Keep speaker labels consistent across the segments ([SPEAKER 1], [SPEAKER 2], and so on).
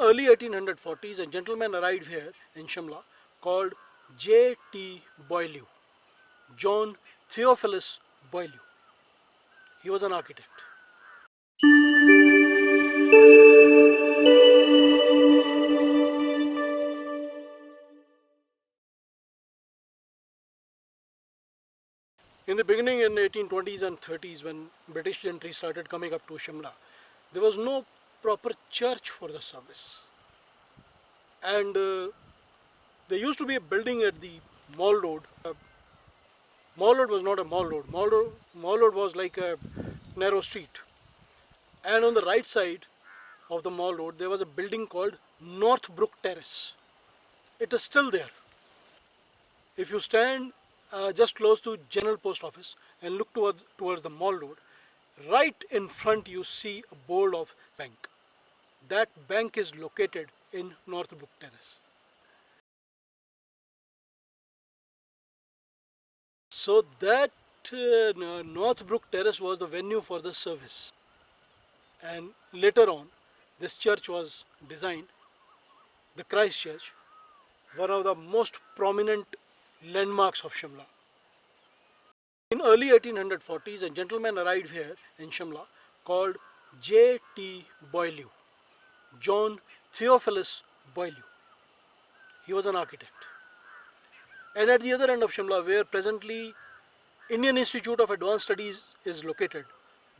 [SPEAKER 1] early 1840s, a gentleman arrived here in Shimla called J.T. Boileau, John Theophilus Boileau. He was an architect. In the beginning, in 1820s and 30s, when British gentry started coming up to Shimla, there was no proper church for the service. And there used to be a building at the Mall Road. Mall Road was not a mall road. Mall Road was like a narrow street. And on the right side of the Mall Road, there was a building called Northbrook Terrace. It is still there. If you stand just close to General Post Office and look towards the Mall Road, right in front you see a board of bank. That bank is located in Northbrook Terrace. So that Northbrook Terrace was the venue for the service. And later on, this church was designed, the Christ Church, one of the most prominent landmarks of Shimla. In early 1840s, a gentleman arrived here in Shimla called J.T. Boileau, John Theophilus Boileau. He was an architect. And at the other end of Shimla, where presently Indian Institute of Advanced Studies is located,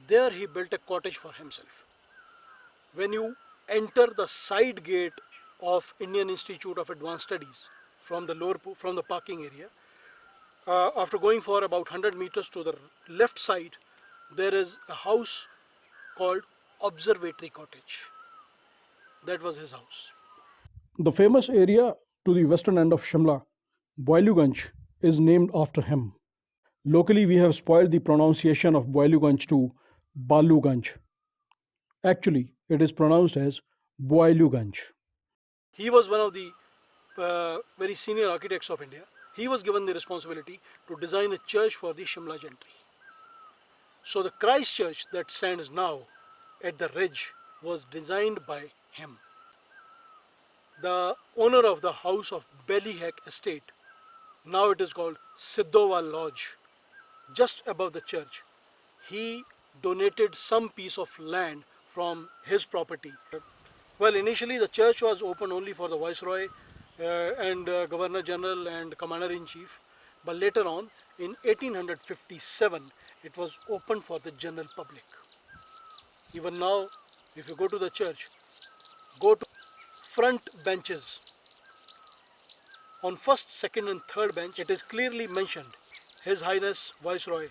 [SPEAKER 1] there he built a cottage for himself. When you enter the side gate of Indian Institute of Advanced Studies from the parking area, after going for about 100 meters to the left side, there is a house called Observatory Cottage. That was his house. The famous area to the western end of Shimla, Boiluganj, is named after him. Locally, we have spoiled the pronunciation of Boiluganj to Baluganj. Actually, it is pronounced as Boiluganj. He was one of the very senior architects of India. He was given the responsibility to design a church for the Shimla gentry. So the Christ Church that stands now at the ridge was designed by him. The owner of the house of Ballyhack Estate, now it is called Siddhova Lodge, just above the church, he donated some piece of land from his property. Well, initially the church was open only for the Viceroy and Governor General and Commander-in-Chief, but later on in 1857 it was open for the general public. Even now, if you go to the church, go to front benches. On first, second and third bench, it is clearly mentioned His Highness Viceroy,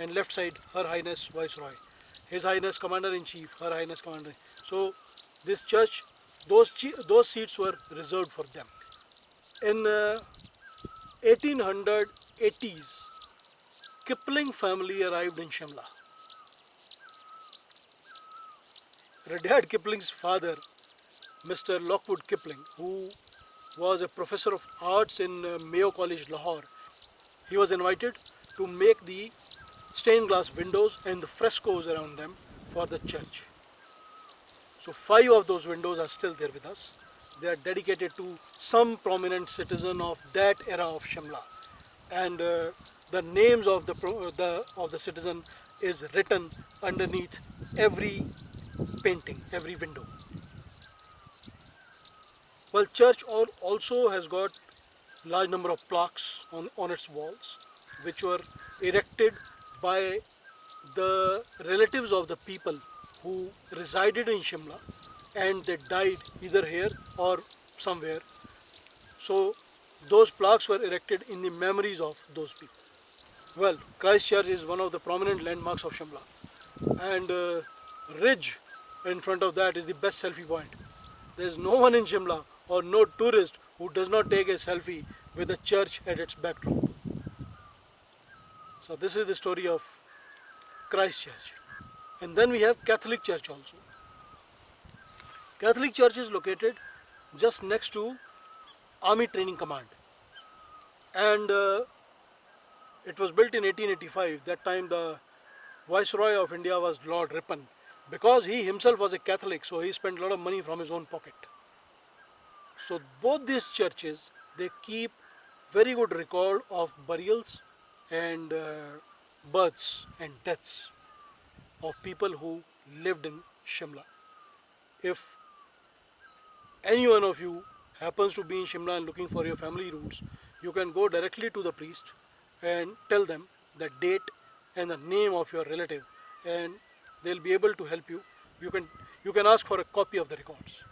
[SPEAKER 1] and left side Her Highness Viceroy, His Highness Commander-in-Chief, Her Highness Commander. So this church, those seats were reserved for them. In 1880s, Kipling family arrived in Shimla. Rudyard Kipling's father, Mr. Lockwood Kipling, who was a professor of arts in Mayo College, Lahore, he was invited to make the stained glass windows and the frescoes around them for the church. So 5 of those windows are still there with us. They are dedicated to some prominent citizen of that era of Shimla, and the names of the citizen is written underneath every painting, every window. Well, church also has got large number of plaques on its walls, which were erected by the relatives of the people who resided in Shimla and they died either here or somewhere. So those plaques were erected in the memories of those people. Well, Christ Church is one of the prominent landmarks of Shimla, and ridge in front of that is the best selfie point. There is no one in Shimla or no tourist who does not take a selfie with the church at its backdrop. So this is the story of Christ Church. And then we have Catholic Church also. Catholic Church is located just next to Army Training Command, and it was built in 1885. That time the Viceroy of India was Lord Ripon. Because he himself was a Catholic, so he spent a lot of money from his own pocket. So both these churches, they keep very good record of burials and births and deaths of people who lived in Shimla. If any one of you happens to be in Shimla and looking for your family roots, you can go directly to the priest and tell them the date and the name of your relative, and they'll be able to help you. You can ask for a copy of the records.